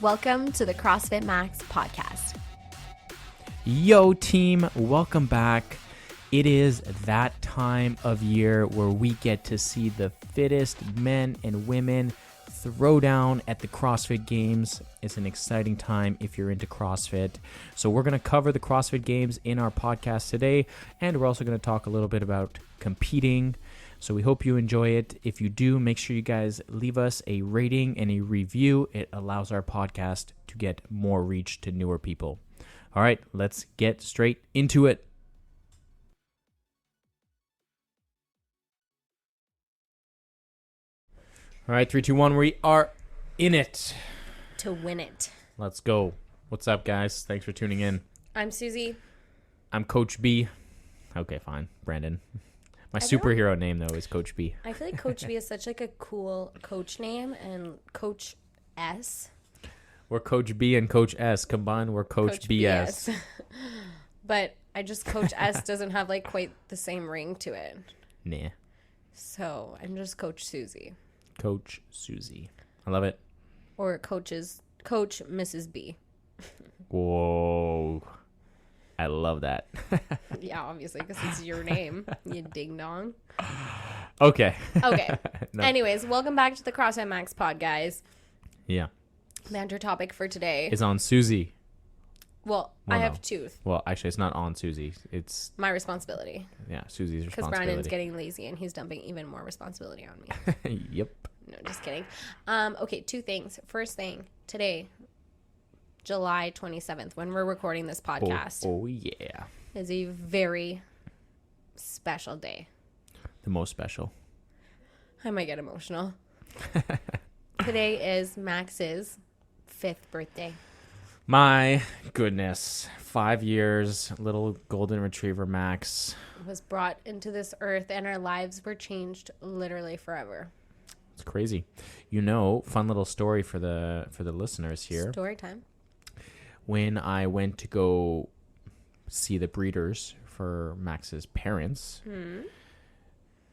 Welcome to the CrossFit Max podcast. Yo team, welcome back. It is that time of year where we get to see the fittest men and women throw down at the CrossFit Games. It's an exciting time if you're into CrossFit. So we're going to cover the CrossFit Games in our podcast today, and we're also going to talk a little bit about competing. So we hope you enjoy it. If you do, make sure you guys leave us a rating and a review. It allows our podcast to get more reach to newer people. All right, let's get straight into it. All right, 3, 2, 1, we are in it. To win it. Let's go. What's up, guys? Thanks for tuning in. I'm Susie. I'm Coach B. Okay, fine. Brandon. My superhero name, though, is Coach B. I feel like Coach B is such like a cool coach name, and Coach S. We're Coach B and Coach S. Combined, we're Coach BS. But I just, Coach S doesn't have like quite the same ring to it. Nah. So I'm just Coach Susie. Coach Susie. I love it. Or Coach Mrs. B. Whoa. I love that. Yeah, obviously, because it's your name, you ding dong. Okay. Okay. No. Anyways, welcome back to the CrossFit Max pod, guys. Yeah. Banter topic for today. It's on Susie. Well, I have two. Well, actually, it's not on Susie. It's my responsibility. Yeah, Susie's responsibility. Because Brandon's getting lazy and he's dumping even more responsibility on me. Yep. No, just kidding. Okay, two things. First thing, today, July 27th, when we're recording this podcast. Oh yeah. Is a very special day. The most special. I might get emotional. Today is Max's 5th birthday. My goodness. 5 years, little golden retriever Max. Was brought into this earth and our lives were changed literally forever. It's crazy. You know, fun little story for the listeners here. Story time. When I went to go see the breeders for Max's parents,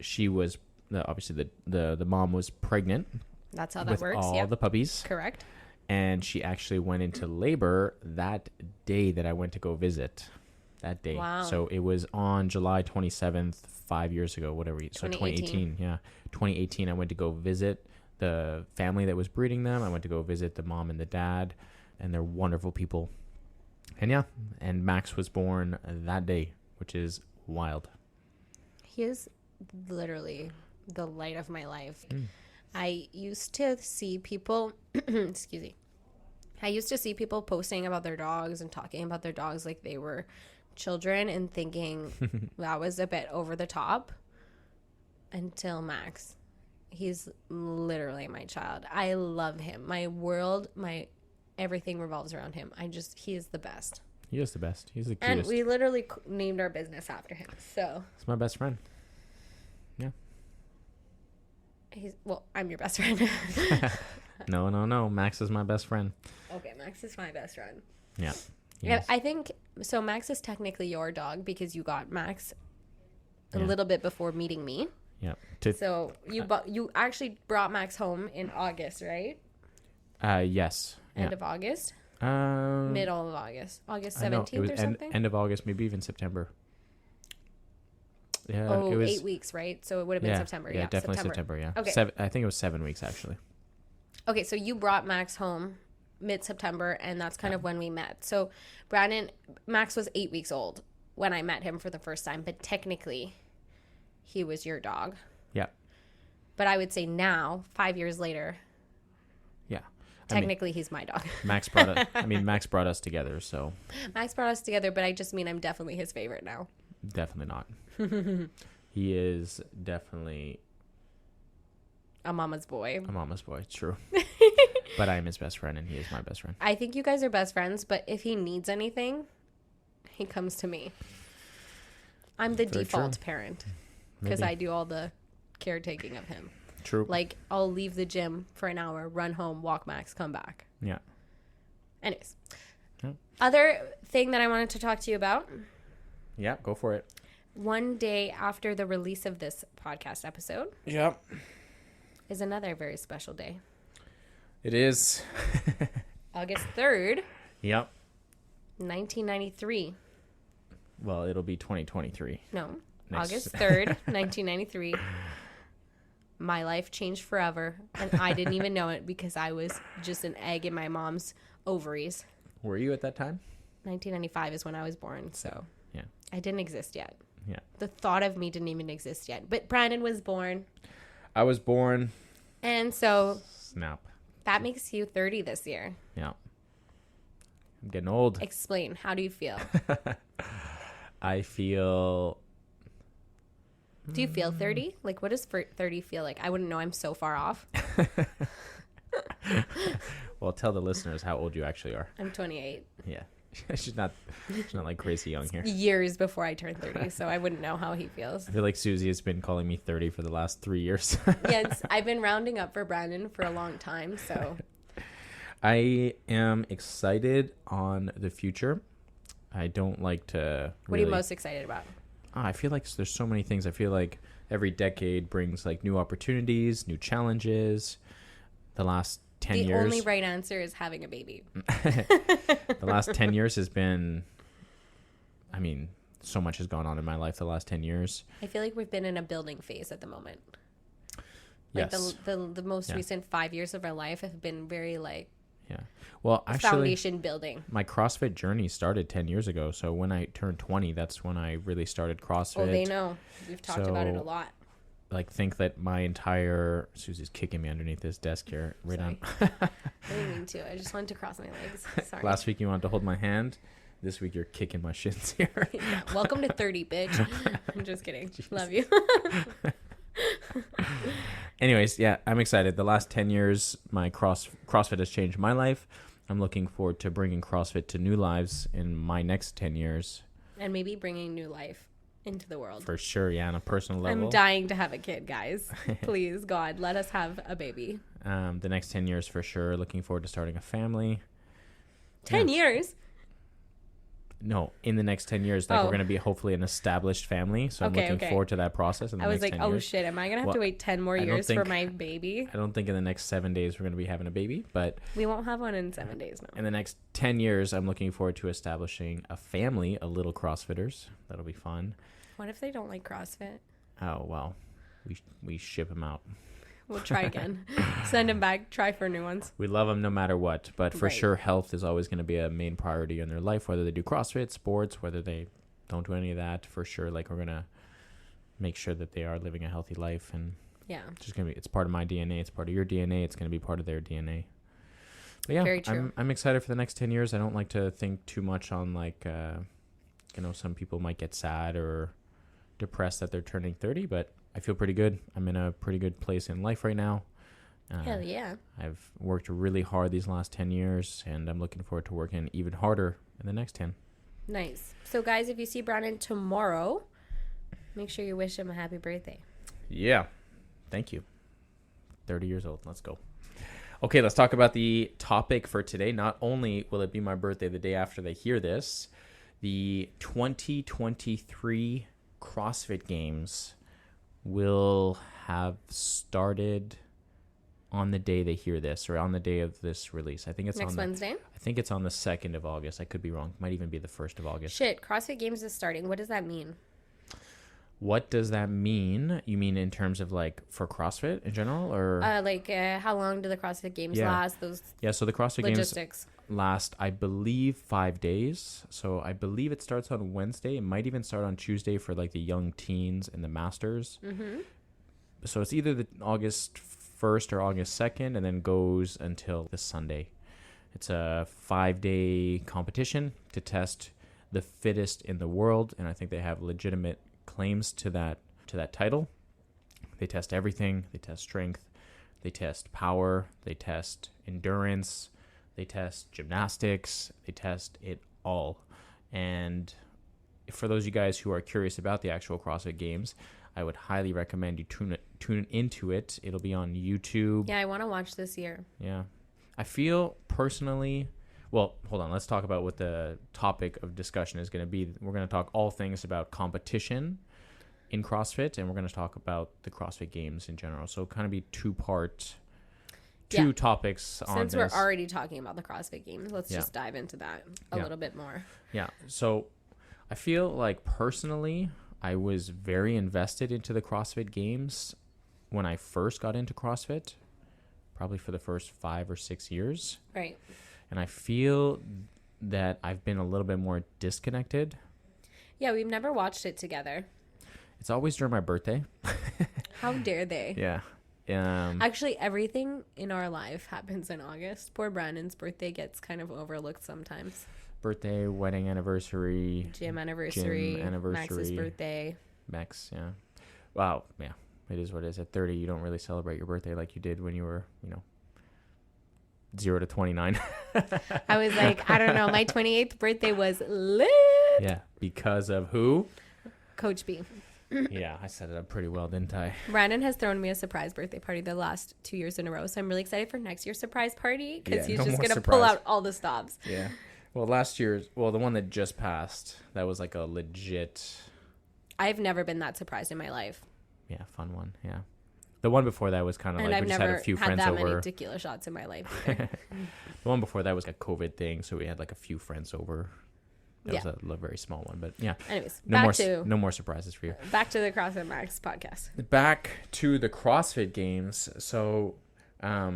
she was obviously the mom was pregnant. That's how that with works. All the puppies. Correct. And she actually went into labor that day that I went to go visit. That day. Wow. So it was on July 27th, 5 years ago, whatever. So 2018. Yeah. 2018, I went to go visit the family that was breeding them. I went to go visit the mom and the dad, and they're wonderful people. And yeah, and Max was born that day, which is wild. He is literally the light of my life. I used to see people, excuse me. I used to see people posting about their dogs and talking about their dogs like they were children and thinking that was a bit over the top until Max. He's literally my child. I love him. My world, my everything revolves around him. He is the best. He is the best. He's the cutest. And we literally named our business after him. So he's my best friend. Yeah. I'm your best friend. No. Max is my best friend. Okay, Max is my best friend. Yeah. Yeah, I think so. Max is technically your dog because you got Max a little bit before meeting me. Yeah. So you actually brought Max home in August, right? Yes. End of August. Middle of August. August 17th or something. End of August, maybe even September. Yeah. Oh, it was 8 weeks, right? So it would have been September. Yeah, definitely September. Yeah. Okay. I think it was 7 weeks actually. Okay, so you brought Max home mid-September, and that's kind of when we met. So Max was 8 weeks old when I met him for the first time, but technically he was your dog. Yeah. But I would say now, 5 years later, yeah, technically he's my dog. Max brought us together, so. Max brought us together, but I just mean I'm definitely his favorite now. Definitely not. He is definitely a mama's boy. It's true. But I am his best friend, and he is my best friend. I think you guys are best friends, but if he needs anything, he comes to me. I'm the default parent because I do all the caretaking of him. True. Like, I'll leave the gym for an hour, run home, walk Max, come back. Yeah. Anyways. Yeah. Other thing that I wanted to talk to you about. Yeah, go for it. One day after the release of this podcast episode. Yep. Is another very special day. It is. August 3rd, Yep. 1993. Well, it'll be 2023. No, Next. August 3rd, 1993. My life changed forever, and I didn't even know it because I was just an egg in my mom's ovaries. Were you at that time? 1995 is when I was born, so Yeah. I didn't exist yet. Yeah. The thought of me didn't even exist yet. But Brandon was born, I was born. and so Snap. that makes you 30 this year. Yeah. I'm getting old. Explain. How do you feel? I feel... Do you feel 30? Like, what does 30 feel like? I wouldn't know. I'm so far off. Well, tell the listeners how old you actually are. I'm 28. Yeah. She's not like crazy young here. Years before I turned 30, so I wouldn't know how he feels. I feel like Susie has been calling me 30 for the last 3 years. Yes, I've been rounding up for Brandon for a long time, so. I am excited on the future. I don't like to What are you most excited about? I feel like there's so many things. I feel like every decade brings like new opportunities, new challenges. The last 10 years. The only right answer is having a baby. The last 10 years has been, I mean, so much has gone on in my life the last 10 years. I feel like we've been in a building phase at the moment. Like Yes. the most Yeah. recent 5 years of our life have been very like Yeah. Well, actually, foundation building. my CrossFit journey started 10 years ago. So when I turned 20, that's when I really started CrossFit. Oh, they know. We've talked about it a lot. Like, think that my entire... Susie's kicking me underneath this desk here. Right on. I didn't mean to. I just wanted to cross my legs. Sorry. Last week you wanted to hold my hand. This week you're kicking my shins here. Yeah, welcome to 30, bitch. I'm just kidding. Love you. Anyways, yeah, I'm excited. The last 10 years, my CrossFit has changed my life. I'm looking forward to bringing CrossFit to new lives in my next 10 years. And maybe bringing new life into the world. For sure, yeah, on a personal level. I'm dying to have a kid, guys. Please, God, let us have a baby. The next 10 years for sure. Looking forward to starting a family. 10 years? No, in the next 10 years, like we're going to be hopefully an established family. So I'm looking forward to that process. In the I was next like, 10 oh years. shit, am I going to have to wait 10 more years for my baby? I don't think in the next 7 days we're going to be having a baby, but we won't have one in 7 days now. In the next 10 years, I'm looking forward to establishing a family of little CrossFitters. That'll be fun. What if they don't like CrossFit? Oh, well, we ship them out. We'll try again. Send them back. Try for new ones. We love them no matter what, but for Right. sure, health is always going to be a main priority in their life, whether they do CrossFit, sports, whether they don't do any of that. For sure, like we're going to make sure that they are living a healthy life, and Yeah. it's just going to be, it's part of my DNA. It's part of your DNA. It's going to be part of their DNA. But yeah, Very true. I'm excited for the next 10 years. I don't like to think too much on like, some people might get sad or depressed that they're turning 30, but I feel pretty good. I'm in a pretty good place in life right now. Hell yeah. I've worked really hard these last 10 years, and I'm looking forward to working even harder in the next 10. Nice. So, guys, if you see Brandon tomorrow, make sure you wish him a happy birthday. Yeah. Thank you. 30 years old. Let's go. Okay, let's talk about the topic for today. Not only will it be my birthday the day after they hear this, the 2023 CrossFit Games will have started on the day they hear this, or on the day of this release. I think it's Next Wednesday? I think it's on the 2nd of August. I could be wrong. Might even be the 1st of August. Shit, CrossFit Games is starting. What does that mean? What does that mean? You mean in terms of like for CrossFit in general, or how long do the CrossFit Games last? Those so the CrossFit logistics. Games last, I believe, 5 days. So I believe it starts on Wednesday. It might even start on Tuesday for like the young teens and the masters. Mm-hmm. So it's either the August 1st or August 2nd, and then goes until this Sunday. It's a 5-day competition to test the fittest in the world, and I think they have legitimate claims to that title. They test everything. They test strength. They test power. They test endurance. They test gymnastics. They test it all. And for those of you guys who are curious about the actual CrossFit Games, I would highly recommend you tune into it. It'll be on YouTube. Yeah, I want to watch this year. Yeah. I feel personally... Well, hold on. Let's talk about what the topic of discussion is going to be. We're going to talk all things about competition in CrossFit, and we're going to talk about the CrossFit Games in general. So kind of be two-part two topics on Since this. we're already talking about the CrossFit Games, let's just dive into that a little bit more. Yeah. So I feel like personally, I was very invested into the CrossFit Games when I first got into CrossFit, probably for the first 5 or 6 years. Right. And I feel that I've been a little bit more disconnected. Yeah, we've never watched it together. It's always during my birthday. How dare they? Yeah. Actually, everything in our life happens in August. Poor Brandon's birthday gets kind of overlooked sometimes. Birthday, wedding anniversary, gym anniversary, Max's birthday. Max, yeah. Wow, yeah. It is what it is. At 30, you don't really celebrate your birthday like you did when you were, 0 to 29. I was like, I don't know. My 28th birthday was lit. Yeah, because of who? Coach B. Yeah, I set it up pretty well, didn't I? Brandon has thrown me a surprise birthday party the last 2 years in a row, so I'm really excited for next year's surprise party because he's just going to pull out all the stops. Yeah. Well, the one that just passed, that was like a legit... I've never been that surprised in my life. Yeah, fun one, yeah. The one before that was kind of like we just had a few friends over. I've never had that many tequila shots in my life either. The one before that was a COVID thing, so we had like a few friends over. That was a very small one, but yeah. Anyways, no more surprises for you. Back to the CrossFit Max podcast. Back to the CrossFit Games. So, where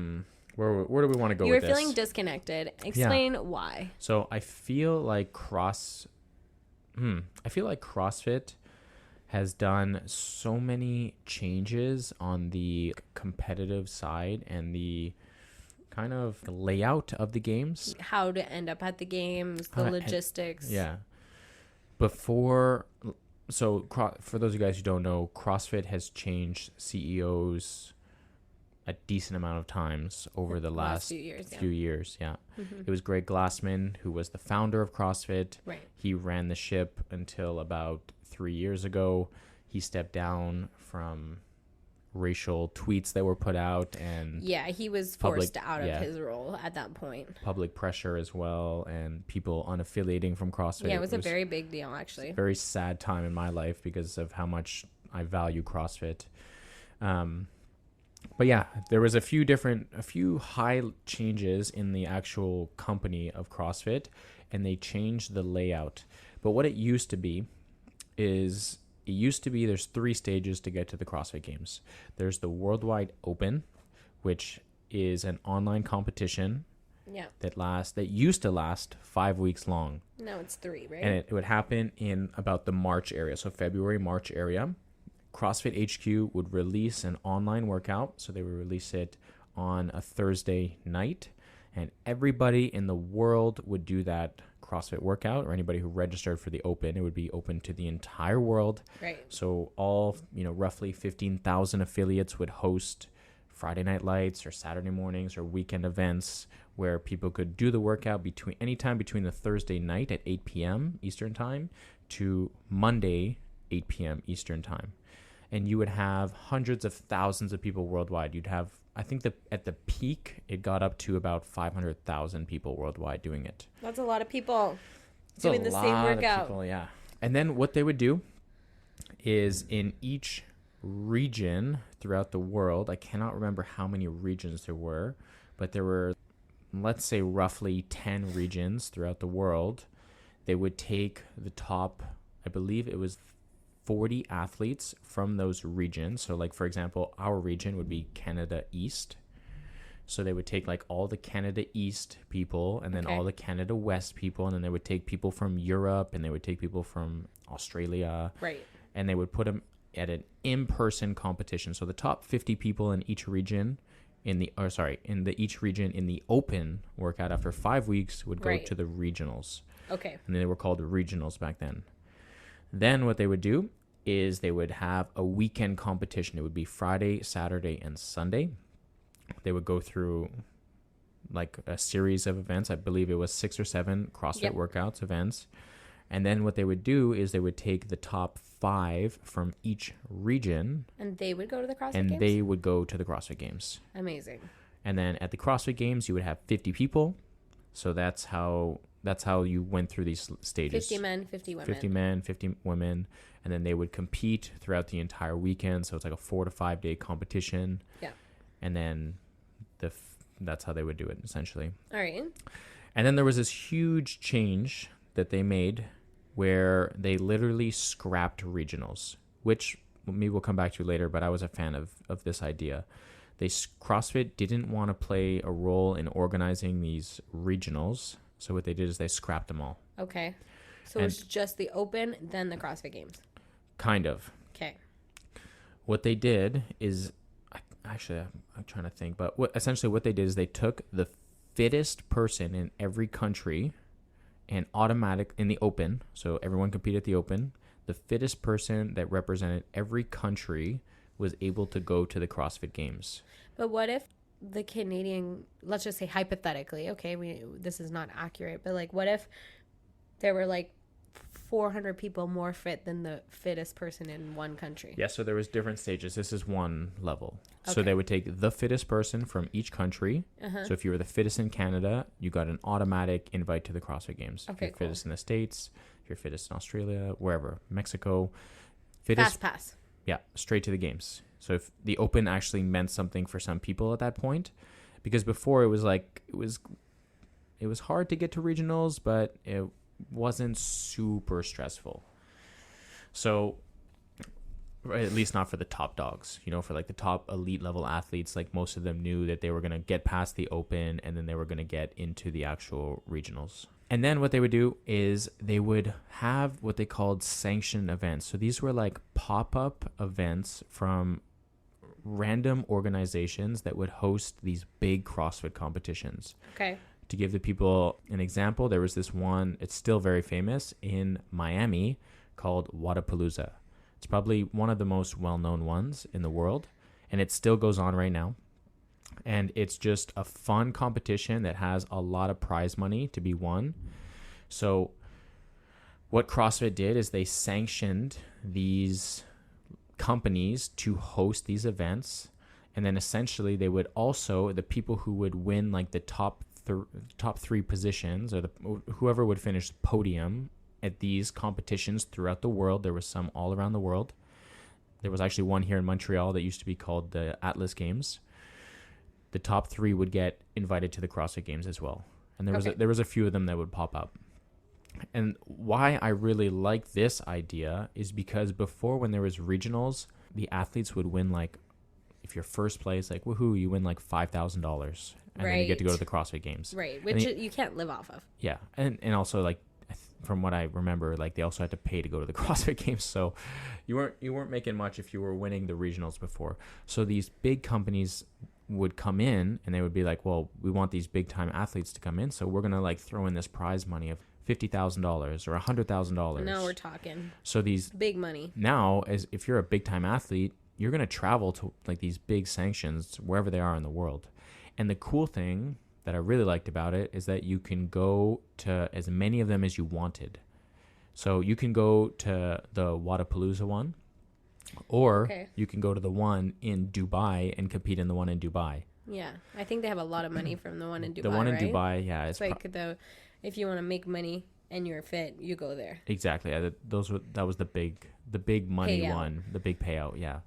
do we want to go with this? You were feeling disconnected. Explain why. So I feel like CrossFit has done so many changes on the competitive side and the kind of the layout of the games. How to end up at the games, the logistics. For those of you guys who don't know, CrossFit has changed CEOs a decent amount of times over the last few years. Yeah. Mm-hmm. It was Greg Glassman, who was the founder of CrossFit. Right. He ran the ship until about 3 years ago. He stepped down from racial tweets that were put out, and he was forced out of his role at that point. Public pressure as well, and people unaffiliating from CrossFit. Yeah, it was a very big deal, actually. Very sad time in my life because of how much I value CrossFit. But yeah, there was a few high changes in the actual company of CrossFit, and they changed the layout. But what it used to be is there's 3 stages to get to the CrossFit Games. There's the Worldwide Open, which is an online competition that used to last 5 weeks long. No, it's 3, right? And it would happen in about the March area, so February, March area. CrossFit HQ would release an online workout, so they would release it on a Thursday night, and everybody in the world would do that CrossFit workout, or anybody who registered for the Open. It would be open to the entire world. Right. So all, roughly 15,000 affiliates would host Friday night lights or Saturday mornings or weekend events where people could do the workout anytime between the Thursday night at 8 p.m. Eastern time to Monday, 8 p.m. Eastern time. And you would have hundreds of thousands of people worldwide. You'd have, I think at the peak, it got up to about 500,000 people worldwide doing it. That's a lot of people doing the same workout. People, yeah. And then what they would do is in each region throughout the world, I cannot remember how many regions there were, but there were, let's say, roughly 10 regions throughout the world. They would take the top, I believe it was 40 athletes from those regions. So like, for example, our region would be Canada East. So they would take like all the Canada East people and then all the Canada West people. And then they would take people from Europe and they would take people from Australia. Right. And they would put them at an in-person competition. So the top 50 people in each region in the open workout after 5 weeks would go to the regionals. Okay. And they were called regionals back then. Then what they would do is they would have a weekend competition. It would be Friday, Saturday, and Sunday. They would go through like a series of events. I believe it was 6 or 7 CrossFit workouts events. And then what they would do is they would take the top 5 from each region. And they would go to the CrossFit Games? And they would go to the CrossFit Games. Amazing. And then at the CrossFit Games, you would have 50 people. So that's how you went through these stages. 50 men, 50 women. 50 men, 50 women. And then they would compete throughout the entire weekend. So it's like a 4 to 5 day competition. Yeah. And then the that's how they would do it essentially. All right. And then there was this huge change that they made where they literally scrapped regionals, which maybe we'll come back to later, but I was a fan of this idea. CrossFit didn't want to play a role in organizing these regionals. So what they did is they scrapped them all. Okay. So it's just the Open, then the CrossFit Games. Kind of. Okay. What they did is, actually, I'm trying to think, but essentially what they did is they took the fittest person in every country and in the Open, so everyone competed at the Open, the fittest person that represented every country was able to go to the CrossFit Games. But what if the Canadian, let's just say hypothetically, okay, this is not accurate, but like what if there were like 400 people more fit than the fittest person in one country? Yeah, so there was different stages. This is one level. Okay. So they would take the fittest person from each country. So if you were the fittest in Canada, you got an automatic invite to the CrossFit Games. Okay, if you're fittest in the States, if you're fittest in Australia, wherever, Mexico, fittest. Fast pass. Yeah, straight to the games. So if the Open actually meant something for some people at that point, because before it was like, it was hard to get to regionals, but it wasn't super stressful. So, at least not for the top dogs, for like the top elite level athletes, like most of them knew that they were going to get past the Open and then they were going to get into the actual regionals. And then what they would do is they would have what they called sanctioned events. So these were like pop-up events from random organizations that would host these big CrossFit competitions. Okay. To give the people an example, there was this one, it's still very famous, in Miami called Wadapalooza. It's probably one of the most well-known ones in the world, and it still goes on right now. And it's just a fun competition that has a lot of prize money to be won. So what CrossFit did is they sanctioned these companies to host these events. And then essentially they would also, the people who would win like the top three positions, or whoever would finish podium at these competitions throughout the world. There was some all around the world. There was actually one here in Montreal that used to be called the Atlas Games. The top three would get invited to the CrossFit Games as well. And there was a few of them that would pop up. And why I really like this idea is because before, when there was regionals, the athletes would win, like, if you're first place, like, woohoo, you win like $5,000. And then you get to go to the CrossFit Games. Right, which you can't live off of. Yeah, and also, like, from what I remember, like, they also had to pay to go to the CrossFit Games. So you weren't making much if you were winning the regionals before. So these big companies would come in and they would be like, well, we want these big time athletes to come in, so we're gonna like throw in this prize money of $50,000 or $100,000. Now we're talking. So these big money. Now, as if you're a big time athlete, you're gonna travel to like these big sanctions wherever they are in the world. And the cool thing that I really liked about it is that you can go to as many of them as you wanted. So you can go to the Wadapalooza one, or you can go to the one in Dubai and compete in the one in Dubai. Yeah, I think they have a lot of money from the one in Dubai. The one in right? Dubai, yeah, it's like if you want to make money and you're fit, you go there. Exactly. That was the big money payout. One, the big payout. Yeah.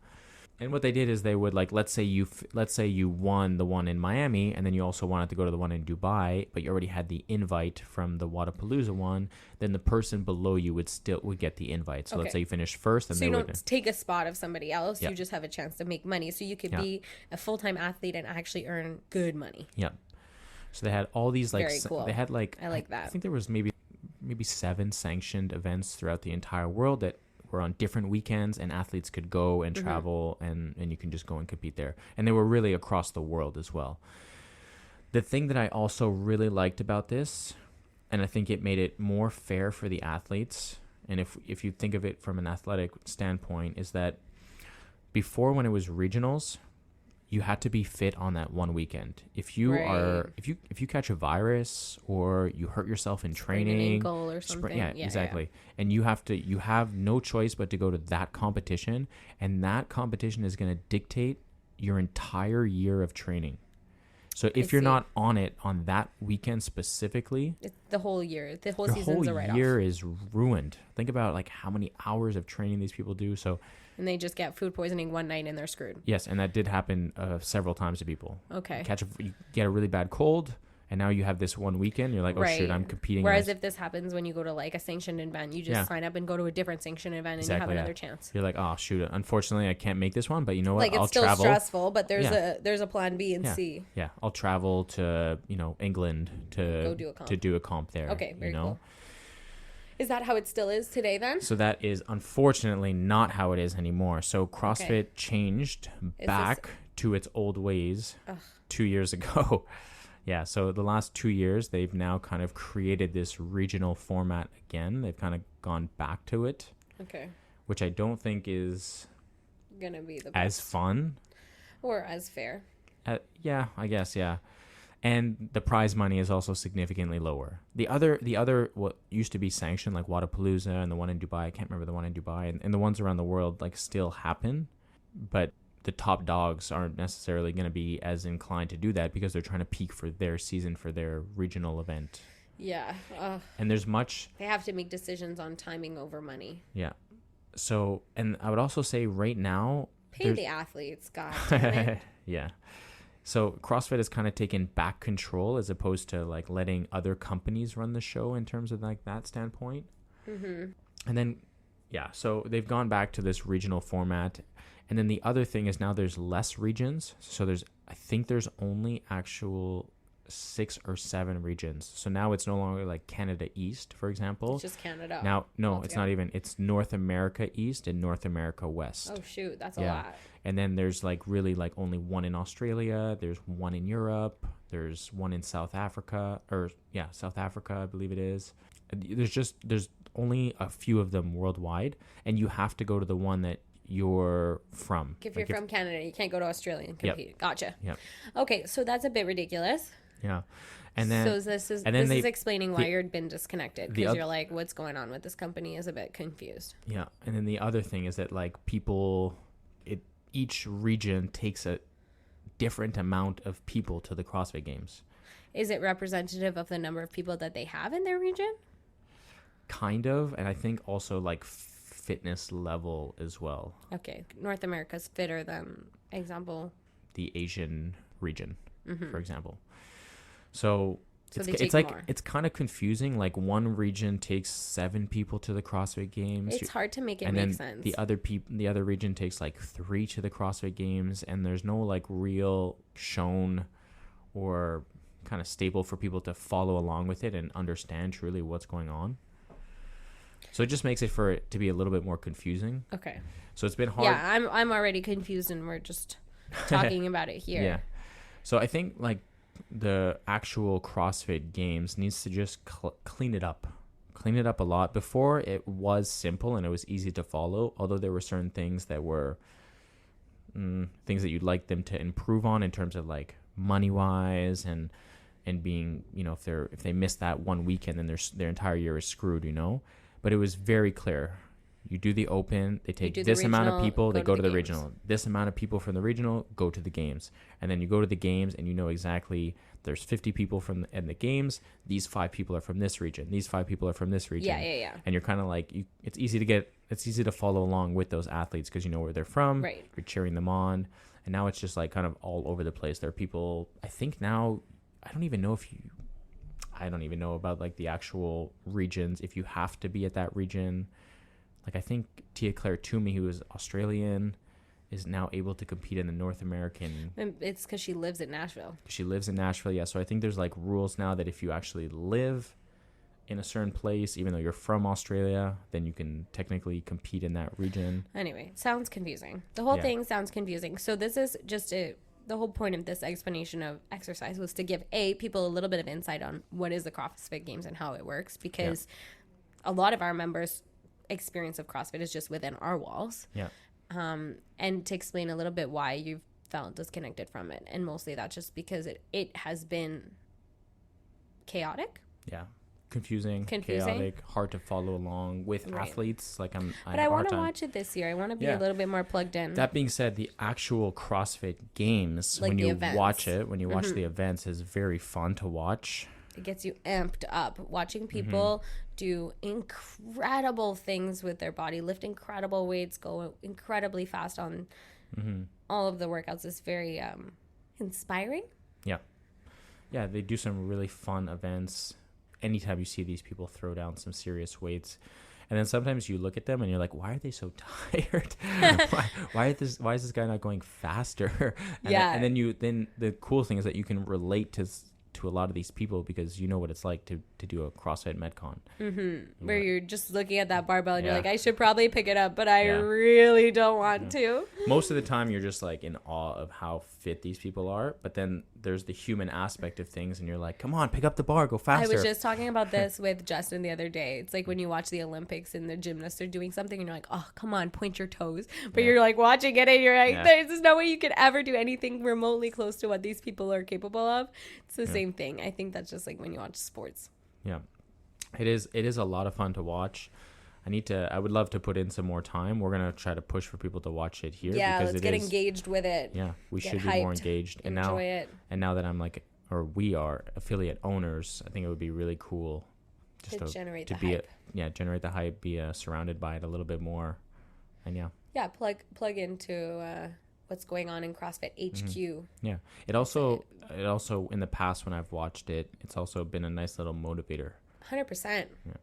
And what they did is they would, like, let's say you won the one in Miami, and then you also wanted to go to the one in Dubai, but you already had the invite from the Wadapalooza one. Then the person below you would get the invite. So let's say you finished first, and so you don't take a spot of somebody else. Yep. You just have a chance to make money. So you could be a full-time athlete and actually earn good money. Yep. So they had all these, like, very cool. They had, like, I like that. I think there was maybe 7 sanctioned events throughout the entire world that were on different weekends, and athletes could go and travel, and you can just go and compete there. And they were really across the world as well. The thing that I also really liked about this, and I think it made it more fair for the athletes, and if you think of it from an athletic standpoint, is that before, when it was regionals, you had to be fit on that one weekend. If you if you catch a virus or you hurt yourself in training, an ankle or something, exactly. And you have no choice but to go to that competition, and that competition is going to dictate your entire year of training. So if you're not on it on that weekend specifically, it's the whole year, the whole your season's whole a write-off. year is ruined. Think about like how many hours of training these people do. So, and they just get food poisoning one night and they're screwed. Yes, and that did happen several times to people. Okay. You get a really bad cold, and now you have this one weekend. You're like, oh shoot, I'm competing. Whereas if this happens when you go to like a sanctioned event, you just sign up and go to a different sanctioned event, and you have another chance. You're like, oh shoot, unfortunately I can't make this one, but you know what? Like, it's still stressful, but there's a plan B and C. Yeah, I'll travel to England to do a comp there. Okay, very cool. Is that how it still is today then? So that is unfortunately not how it is anymore. So CrossFit changed back to its old ways 2 years ago. Yeah, so the last 2 years, they've now kind of created this regional format again. They've kind of gone back to it. Okay. Which I don't think is going to be the best. As fun. Or as fair. Yeah, I guess, yeah. And the prize money is also significantly lower. The other what used to be sanctioned, like Wadapalooza and the one in Dubai, I can't remember the one in Dubai, and the ones around the world like still happen, but the top dogs aren't necessarily going to be as inclined to do that because they're trying to peak for their season for their regional event. Yeah. And they have to make decisions on timing over money. Yeah. So, and I would also say right now, pay the athletes, God. Yeah. So CrossFit has kind of taken back control as opposed to like letting other companies run the show in terms of like that standpoint. Mm-hmm. And then, so they've gone back to this regional format. And then the other thing is now there's less regions. So I think there's only actual 6 or 7 regions. So now it's no longer like Canada East, for example. It's just Canada. Now, no, it's not even. It's North America East and North America West. Oh, shoot. That's a lot. And then there's like really like only one in Australia. There's one in Europe. There's one in South Africa. South Africa, I believe it is. There's only a few of them worldwide. And you have to go to the one that you're from. If you're from Canada, you can't go to Australia and compete. Yep. Gotcha. Yep. Okay, so that's a bit ridiculous. Yeah. And then this is explaining why you've been disconnected, because you're like, what's going on with this company is a bit confused. Yeah. And then the other thing is that like each region takes a different amount of people to the CrossFit Games. Is it representative of the number of people that they have in their region? Kind of. And I think also like fitness level as well. Okay. North America's fitter than, example, the Asian region, for example. So it's kind of confusing. Like one region takes 7 people to the CrossFit Games. It's hard to make it make sense. The other region takes like 3 to the CrossFit Games, and there's no like real shown or kind of stable for people to follow along with it and understand truly what's going on. So it just makes it for it to be a little bit more confusing. Okay. So it's been hard. Yeah, I'm already confused, and we're just talking about it here. Yeah. So I think like the actual CrossFit Games needs to just clean it up a lot. Before, it was simple and it was easy to follow, although there were certain things that were things that you'd like them to improve on in terms of like money wise and being, if they miss that one weekend, then their entire year is screwed, but it was very clear. You do the open, they take this amount of people, they go to the regional. This amount of people from the regional go to the games. And then you go to the games and you know exactly there's 50 people in the games. These 5 people are from this region. These 5 people are from this region. Yeah. And you're kind of like, it's easy to follow along with those athletes because you know where they're from. Right. You're cheering them on. And now it's just like kind of all over the place. There are people, I think now, I don't even know about like the actual regions, if you have to be at that region. Like I think Tia Claire Toomey, who is Australian, is now able to compete in the North American. And it's because she lives in Nashville. She lives in Nashville, yeah. So I think there's like rules now that if you actually live in a certain place, even though you're from Australia, then you can technically compete in that region. Anyway, sounds confusing. The whole thing sounds confusing. So this is just the whole point of this explanation of exercise was to give people a little bit of insight on what is the CrossFit Games and how it works, because a lot of our members' experience of CrossFit is just within our walls. Yeah. And to explain a little bit why you've felt disconnected from it. And mostly that's just because it has been chaotic. Yeah. confusing, chaotic, hard to follow along with athletes. Like but I want to watch it this year. I want to be a little bit more plugged in. That being said, the actual CrossFit Games, like when you watch it, when you watch the events, is very fun to watch. It gets you amped up. Watching people do incredible things with their body, lift incredible weights, go incredibly fast on all of the workouts is very inspiring. Yeah. Yeah, they do some really fun events. Anytime you see these people throw down some serious weights, and then sometimes you look at them and you're like, why are they so tired? why is this guy not going faster? And then the cool thing is that you can relate to a lot of these people because you know what it's like to do a CrossFit Metcon. Where you're just looking at that barbell and you're like, I should probably pick it up, but I really don't want to. Most of the time you're just like in awe of how fit these people are, but then there's the human aspect of things and you're like, come on, pick up the bar, go faster. I was just talking about this with Justin the other day. It's like when you watch the Olympics and the gymnasts are doing something and you're like, oh, come on, point your toes. But you're like watching it and you're like, there's no way you could ever do anything remotely close to what these people are capable of. It's the same thing. I think that's just like when you watch sports. Yeah. It is a lot of fun to watch. I would love to put in some more time. We're going to try to push for people to watch it here. Yeah, let's get engaged with it. Yeah, we should be more engaged. And enjoy it. And now that I'm like, or we are affiliate owners, I think it would be really cool just to generate the hype. Generate the hype, be surrounded by it a little bit more. And yeah, plug into what's going on in CrossFit HQ. Yeah. It also in the past when I've watched it, it's also been a nice little motivator. 100%. Yeah.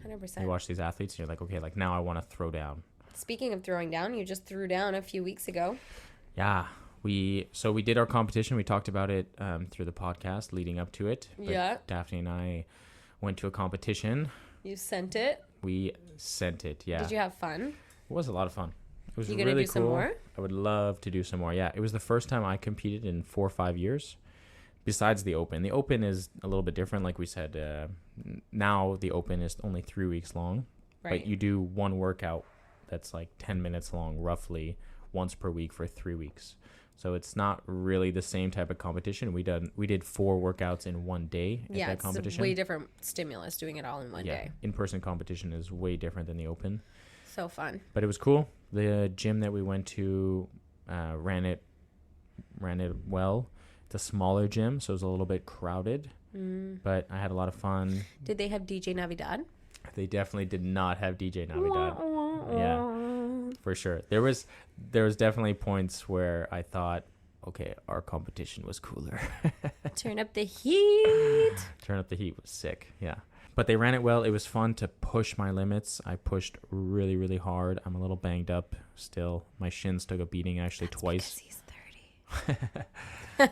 100%. You watch these athletes and you're like, okay, like now I want to throw down. Speaking of throwing down, you just threw down a few weeks ago. Yeah. We did our competition. We talked about it through the podcast leading up to it. But Daphne and I went to a competition. You sent it? We sent it, yeah. Did you have fun? It was a lot of fun. It was really do cool. Some more? I would love to do some more. Yeah, it was the first time I competed in 4 or 5 years. Besides the Open. The Open is a little bit different. Like we said, now the Open is only 3 weeks long. Right. But you do one workout that's like 10 minutes long, roughly, once per week for 3 weeks. So it's not really the same type of competition. We did 4 workouts in one day at that competition. It's a way different stimulus doing it all in one day. In-person competition is way different than the Open. So fun. But it was cool. The gym that we went to ran it well. It's a smaller gym, so it was a little bit crowded, but I had a lot of fun. Did they have DJ Navidad? They definitely did not have DJ Navidad. Yeah, for sure. There was definitely points where I thought, okay, our competition was cooler. Turn up the heat. Turn up the heat was sick, yeah. But they ran it well. It was fun to push my limits. I pushed really, really hard. I'm a little banged up still. My shins took a beating actually twice. Because he's 30.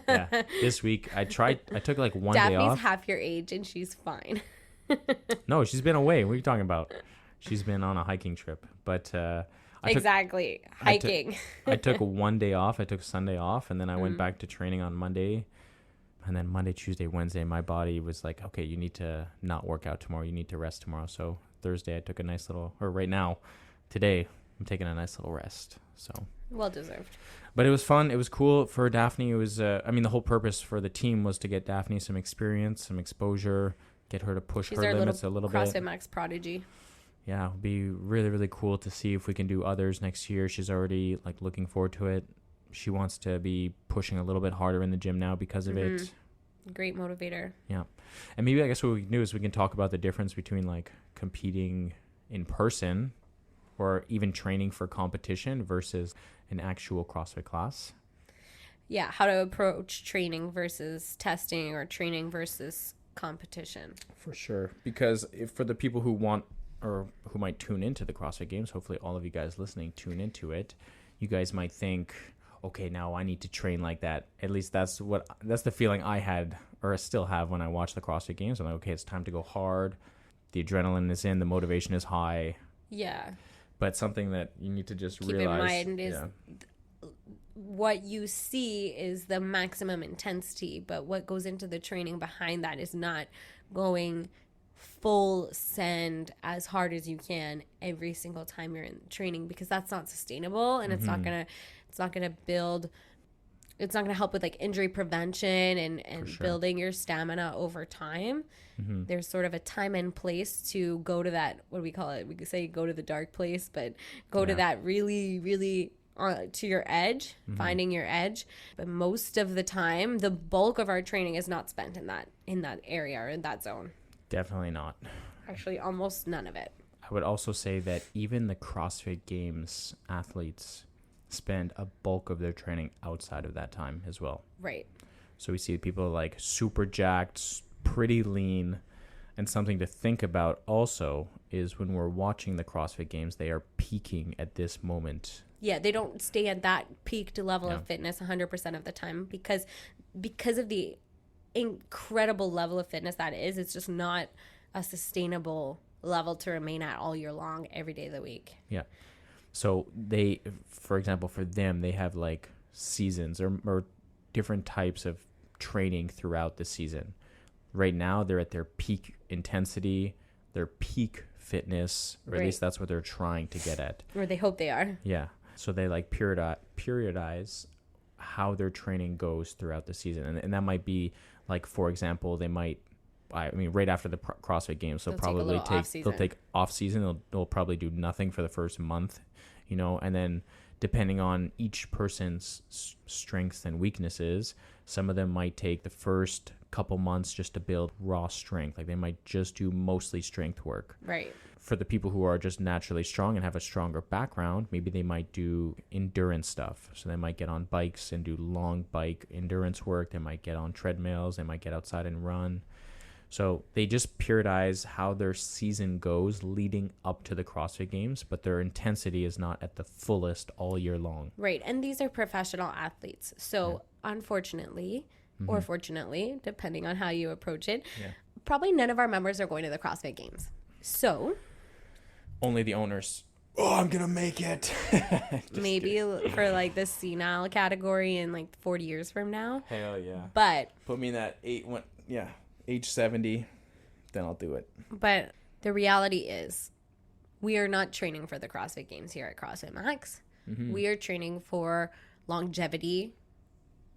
Yeah, this week I took like one Daphne's day off. Daphne's half your age and she's fine. No, she's been away. What are you talking about? She's been on a hiking trip. But hiking. I took 1 day off. I took Sunday off, and then I went back to training on Monday. And then Monday, Tuesday, Wednesday, my body was like, okay, you need to not work out tomorrow. You need to rest tomorrow. So Thursday, I took a nice little, or right now, today, I'm taking a nice little rest. So well deserved. But it was fun. It was cool for Daphne. It was, the whole purpose for the team was to get Daphne some experience, some exposure, get her to push her limits a little bit. CrossFit Max prodigy. Yeah, it'll be really, really cool to see if we can do others next year. She's already like looking forward to it. She wants to be pushing a little bit harder in the gym now because of it. Great motivator. Yeah. And maybe I guess what we can do is we can talk about the difference between like competing in person or even training for competition versus an actual CrossFit class. Yeah, how to approach training versus testing or training versus competition. For sure. Because for the people who want or who might tune into the CrossFit Games, hopefully all of you guys listening tune into it, you guys might think, okay, now I need to train like that. At least that's the feeling I had or I still have when I watch the CrossFit Games. I'm like, okay, it's time to go hard. The adrenaline is in, the motivation is high. Yeah. But something that you need to just keep realize. in mind is what you see is the maximum intensity, but what goes into the training behind that is not going full send as hard as you can every single time you're in training, because that's not sustainable and it's not gonna build it's not going to help with like injury prevention and sure. building your stamina over time. There's sort of a time and place to go to that, what do we call it? We could say go to the dark place, but go to that really, really to your edge, finding your edge. But most of the time, the bulk of our training is not spent in that area or in that zone. Definitely not. Actually, almost none of it. I would also say that even the CrossFit Games athletes spend a bulk of their training outside of that time as well. Right. So we see people like super jacked, pretty lean, and something to think about also is when we're watching the CrossFit Games, they are peaking at this moment. Yeah, they don't stay at that peaked level of fitness 100% of the time because of the incredible level of fitness that is. It's just not a sustainable level to remain at all year long, every day of the week. Yeah. So they, for example, for them, they have like seasons or different types of training throughout the season. Right now, they're at their peak intensity, their peak fitness, or at least that's what they're trying to get at. Or they hope they are. Yeah. So they like periodize how their training goes throughout the season. And that might be like, for example, they might, right after the CrossFit Games, they'll take off season. They'll probably do nothing for the first month, and then depending on each person's strengths and weaknesses, some of them might take the first couple months just to build raw strength. Like they might just do mostly strength work. Right. For the people who are just naturally strong and have a stronger background, maybe they might do endurance stuff. So they might get on bikes and do long bike endurance work. They might get on treadmills. They might get outside and run. So they just periodize how their season goes leading up to the CrossFit Games, but their intensity is not at the fullest all year long. Right. And these are professional athletes. So unfortunately, or fortunately, depending on how you approach it, probably none of our members are going to the CrossFit Games. So only the owners. Oh, I'm going to make it. Maybe for like the senile category in like 40 years from now. Hell yeah. But put me in that age 70, then I'll do it. But the reality is we are not training for the CrossFit Games here at CrossFit Max. We are training for longevity,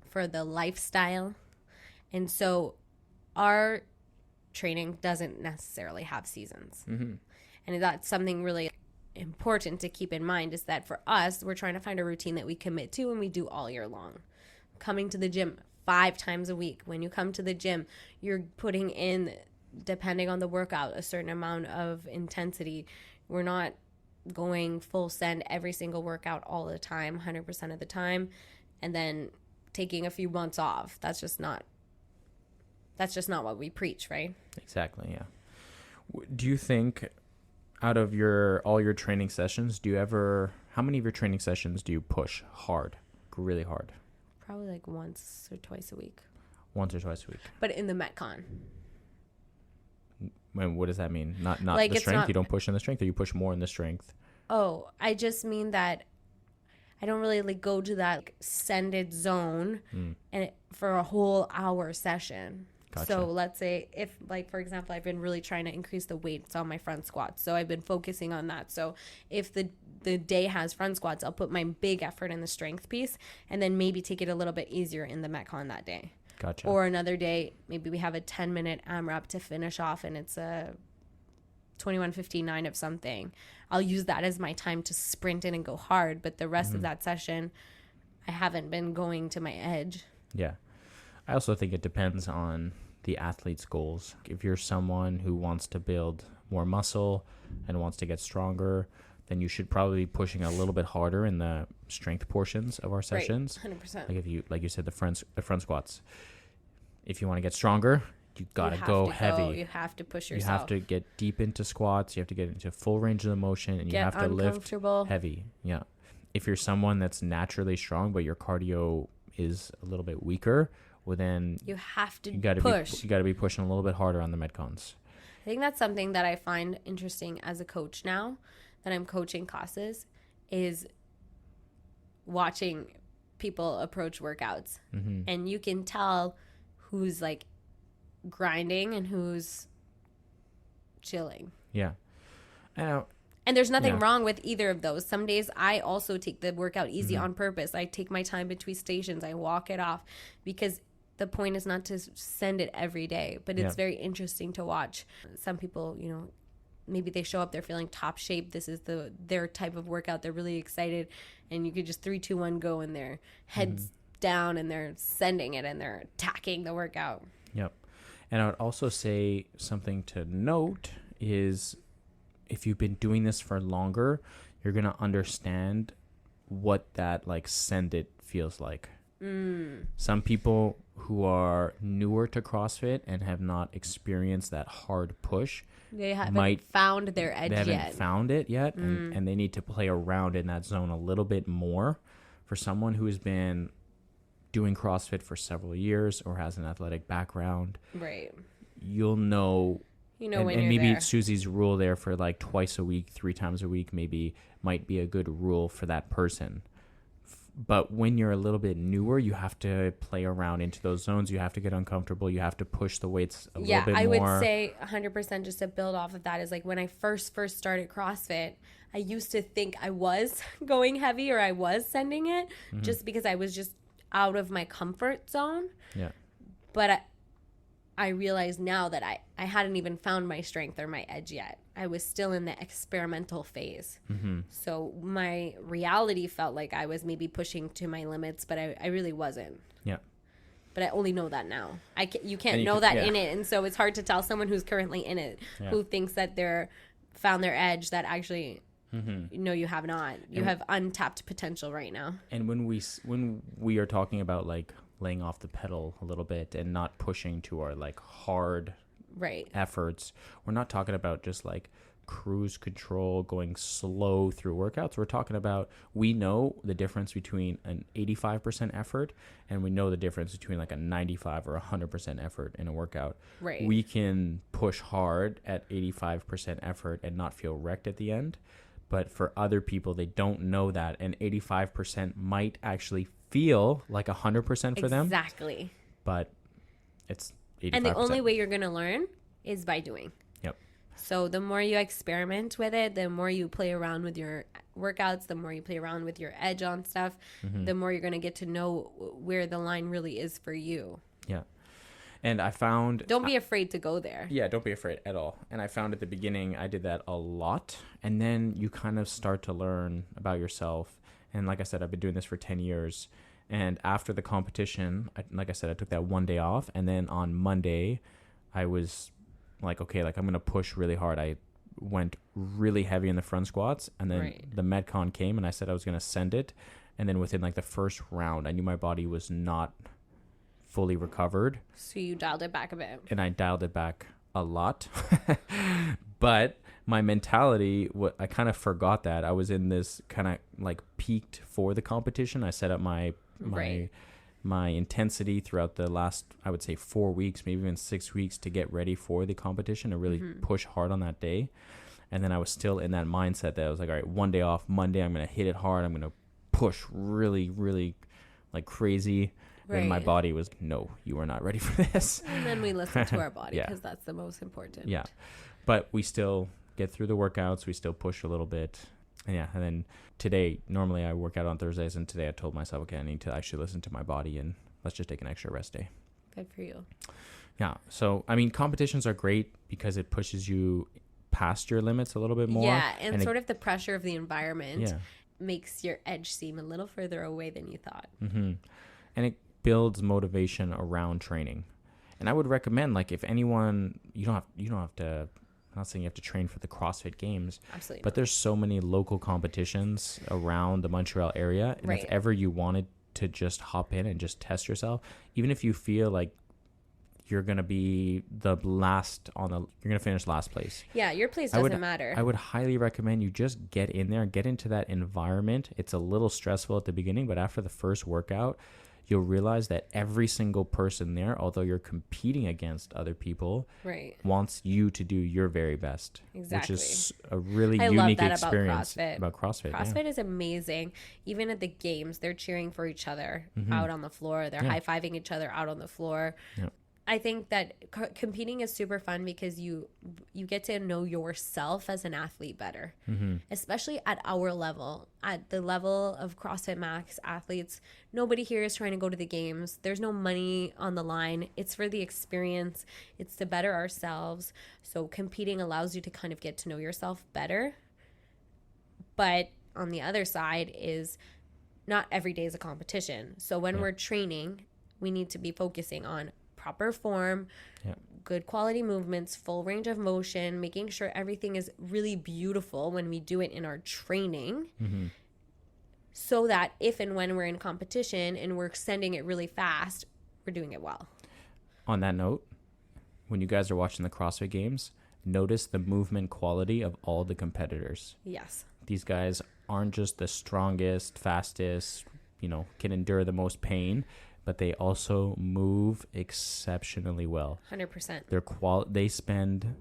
for the lifestyle. And so our training doesn't necessarily have seasons. And that's something really important to keep in mind, is that for us, we're trying to find a routine that we commit to and we do all year long. Coming to the gym 5 times a week. When you come to the gym, you're putting in, depending on the workout, a certain amount of intensity. We're not going full send every single workout all the time, 100% of the time, and then taking a few months off. That's just not what we preach, right? Exactly, yeah. Do you think out of all your training sessions, how many of your training sessions do you push hard, really hard? Probably like once or twice a week. Once or twice a week. But in the Metcon. And what does that mean? Not like the strength? You don't push in the strength, or you push more in the strength? Oh, I just mean that I don't really like go to that sended zone and for a whole hour session. Gotcha. So let's say if, like, for example, I've been really trying to increase the weights on my front squats. So I've been focusing on that. So if the day has front squats, I'll put my big effort in the strength piece and then maybe take it a little bit easier in the Metcon that day. Gotcha. Or another day, maybe we have a 10-minute AMRAP to finish off and it's a 21:59 of something. I'll use that as my time to sprint in and go hard. But the rest of that session, I haven't been going to my edge. Yeah. I also think it depends on the athlete's goals. If you're someone who wants to build more muscle and wants to get stronger, then you should probably be pushing a little bit harder in the strength portions of our sessions. Right, 100%. Like you said, the front squats. If you want to get stronger, you gotta go heavy. You have to push yourself. You have to get deep into squats. You have to get into full range of the motion, and you have to lift heavy. Yeah. If you're someone that's naturally strong, but your cardio is a little bit weaker, well then you have to push. You got to be pushing a little bit harder on the Metcons. I think that's something that I find interesting as a coach now that I'm coaching classes, is watching people approach workouts. And you can tell who's like grinding and who's chilling. Yeah. And there's nothing Yeah. wrong with either of those. Some days I also take the workout easy on purpose. I take my time between stations. I walk it off because the point is not to send it every day, but it's very interesting to watch. Some people, you know, maybe they show up, they're feeling top shape. This is their type of workout. They're really excited, and you could just 3, 2, 1 go, and their heads down, and they're sending it, and they're attacking the workout. Yep. And I would also say something to note is if you've been doing this for longer, you're going to understand what that like send it feels like. Some people who are newer to CrossFit and have not experienced that hard push, they haven't found their edge yet. They haven't found it yet, and they need to play around in that zone a little bit more. For someone who has been doing CrossFit for several years or has an athletic background, right? You'll know. You know, and, when and you're maybe there. Susie's rule there for like twice a week, 3 times a week, maybe might be a good rule for that person. But when you're a little bit newer, you have to play around into those zones. You have to get uncomfortable. You have to push the weights a little bit more. Yeah, I would say 100% just to build off of that is like when I first started CrossFit, I used to think I was going heavy or I was sending it just because I was just out of my comfort zone. Yeah. But I realize now that I hadn't even found my strength or my edge yet. I was still in the experimental phase. So my reality felt like I was maybe pushing to my limits, but I really wasn't. Yeah. But I only know that now. You can't know that in it. And so it's hard to tell someone who's currently in it, who thinks that they're found their edge, that actually, no, you have not. You have untapped potential right now. And when we are talking about like laying off the pedal a little bit and not pushing to our like hard efforts, we're not talking about just like cruise control, going slow through workouts. We're talking about, we know the difference between an 85% effort and we know the difference between like a 95 or 100% effort in a workout. Right. We can push hard at 85% effort and not feel wrecked at the end. But for other people, they don't know that. And 85% might actually feel like 100% for them. Exactly. But it's 85%. And the only way you're going to learn is by doing. Yep. So the more you experiment with it, the more you play around with your workouts, the more you play around with your edge on stuff, the more you're going to get to know where the line really is for you. Yeah. And I found... Don't be afraid to go there. Yeah, don't be afraid at all. And I found at the beginning, I did that a lot. And then you kind of start to learn about yourself. And like I said, I've been doing this for 10 years. And after the competition, like I said, I took that one day off. And then on Monday, I was like, okay, like I'm going to push really hard. I went really heavy in the front squats. And then the Metcon came and I said I was going to send it. And then within like the first round, I knew my body was not fully recovered. So you dialed it back a bit. And I dialed it back a lot. But my mentality, I kind of forgot that. I was in this kind of like peaked for the competition. I set up my intensity throughout the last, I would say 4 weeks, maybe even 6 weeks to get ready for the competition and really push hard on that day. And then I was still in that mindset that I was like, all right, one day off, Monday, I'm going to hit it hard. I'm going to push really, really like crazy. And my body was, no, you are not ready for this. And then we listen to our body because that's the most important. Yeah. But we still get through the workouts. We still push a little bit. And and then today, normally I work out on Thursdays. And today I told myself, okay, I need to actually listen to my body and let's just take an extra rest day. Good for you. Yeah. So, I mean, competitions are great because it pushes you past your limits a little bit more. Yeah. And sort of the pressure of the environment makes your edge seem a little further away than you thought. And it builds motivation around training. And I would recommend, like, if anyone, you don't have to, I'm not saying you have to train for the CrossFit Games. Absolutely. But there's so many local competitions around the Montreal area. And if ever you wanted to just hop in and just test yourself, even if you feel like you're going to be you're going to finish last place. Yeah, your place doesn't matter. I would highly recommend you just get in there and get into that environment. It's a little stressful at the beginning, but after the first workout, you'll realize that every single person there, although you're competing against other people, wants you to do your very best. Exactly. Which is a really unique experience about CrossFit. CrossFit is amazing. Even at the games, they're cheering for each other out on the floor. They're high-fiving each other out on the floor. Yeah. I think that competing is super fun because you get to know yourself as an athlete better, especially at our level, at the level of CrossFit Max athletes. Nobody here is trying to go to the games. There's no money on the line. It's for the experience. It's to better ourselves. So competing allows you to kind of get to know yourself better. But on the other side is not every day is a competition. So when we're training, we need to be focusing on proper form, good quality movements, full range of motion, making sure everything is really beautiful when we do it in our training, so that if and when we're in competition and we're sending it really fast, we're doing it well. On that note, when you guys are watching the CrossFit Games, notice the movement quality of all the competitors. Yes. These guys aren't just the strongest, fastest, can endure the most pain, but they also move exceptionally well. 100%. They spend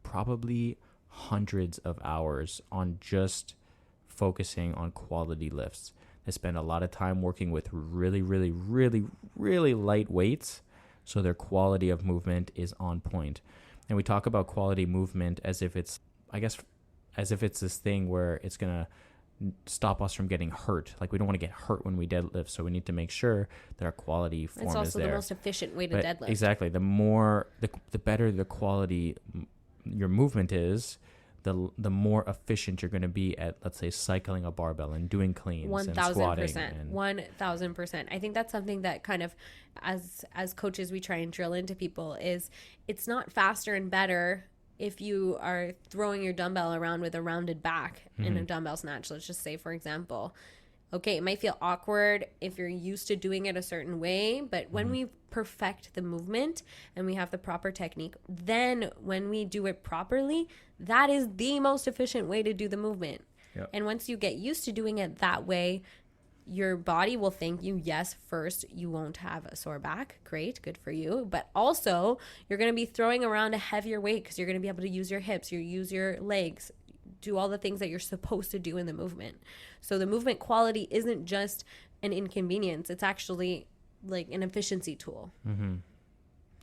probably hundreds of hours on just focusing on quality lifts. They spend a lot of time working with really, really, really, really light weights, so their quality of movement is on point. And we talk about quality movement as if it's this thing where it's going to stop us from getting hurt. Like, we don't want to get hurt when we deadlift, so we need to make sure that our quality form is there. It's also the most efficient way to deadlift. Exactly. The better the quality your movement is, the more efficient you're going to be at, let's say, cycling a barbell and doing cleans and squatting. 1,000%. I think that's something that kind of, as coaches, we try and drill into people is it's not faster and better if you are throwing your dumbbell around with a rounded back in a dumbbell snatch. Let's just say, for example, okay, it might feel awkward if you're used to doing it a certain way, but when we perfect the movement and we have the proper technique, then when we do it properly, that is the most efficient way to do the movement. Yep. And once you get used to doing it that way, your body will thank you. Yes, first, you won't have a sore back. Great, good for you. But also, you're going to be throwing around a heavier weight because you're going to be able to use your hips, use your legs, do all the things that you're supposed to do in the movement. So the movement quality isn't just an inconvenience. It's actually like an efficiency tool.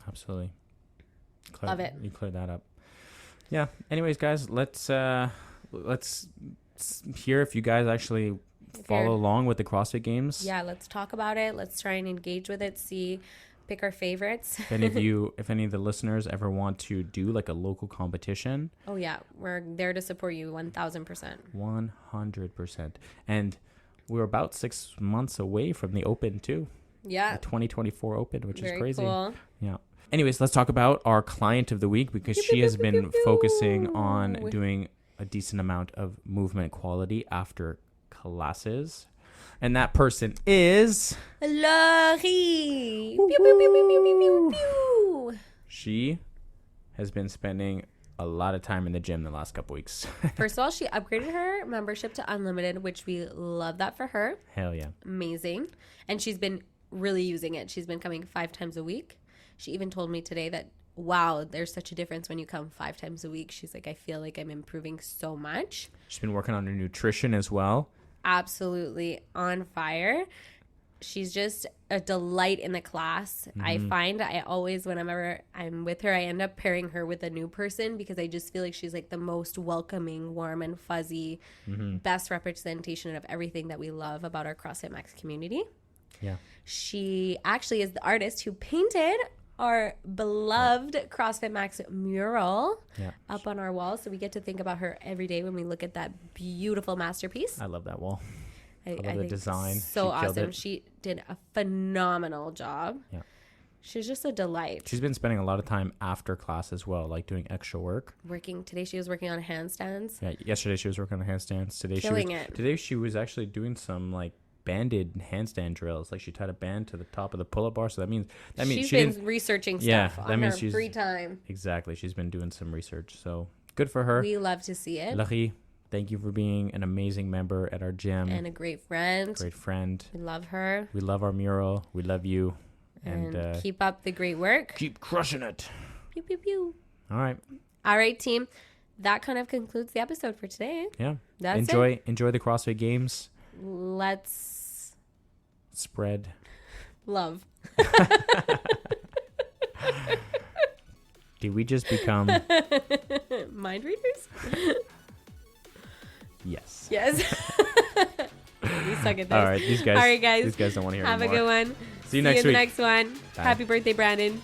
Absolutely. Love it. You cleared that up. Yeah. Anyways, guys, let's hear if you guys actually follow along with the CrossFit Games. Yeah, let's talk about it. Let's try and engage with it. Pick our favorites. If any of the listeners ever want to do like a local competition. Oh yeah, we're there to support you 1,000%. 100%. And we're about 6 months away from the Open too. Yeah. The 2024 Open, which is crazy. Cool. Yeah. Anyways, let's talk about our client of the week, because she has been focusing on doing a decent amount of movement quality after classes. And that person is Laurie. Pew, pew, pew, pew, pew, pew, pew. She has been spending a lot of time in the gym the last couple weeks. First of all, she upgraded her membership to unlimited, which we love that for her. Hell yeah. Amazing. And she's been really using it. She's been coming 5 times a week. She even told me today that, wow, there's such a difference when you come 5 times a week. She's like, I feel like I'm improving so much. She's been working on her nutrition as well. Absolutely on fire. She's just a delight in the class. I find I always, whenever I'm with her, I end up pairing her with a new person because I just feel like she's like the most welcoming, warm and fuzzy, best representation of everything that we love about our CrossFit Max community. Yeah. She actually is the artist who painted our beloved CrossFit Max mural up on our wall. So we get to think about her every day when we look at that beautiful masterpiece. I love that wall. I love the think design. So awesome. She did a phenomenal job. Yeah. She's just a delight. She's been spending a lot of time after class as well, like doing extra work. Today she was working on handstands. Yeah, yesterday she was working on handstands. Today she was actually doing some like banded handstand drills. Like she tied a band to the top of the pull-up bar. So that means she's been researching stuff on her free time. Exactly. She's been doing some research. So good for her. We love to see it. Laurie, thank you for being an amazing member at our gym. And a great friend. We love her. We love our mural. We love you. And keep up the great work. Keep crushing it. Pew, pew, pew. All right, team. That kind of concludes the episode for today. Yeah. That's it. Enjoy the CrossFit Games. Let's spread love. Did we just become... mind readers? Yes. Yes. We suck at this. All right, these guys. All right, guys. These guys don't want to hear have anymore. a good one. See you next in week. the next one. Bye. Happy birthday, Brandon.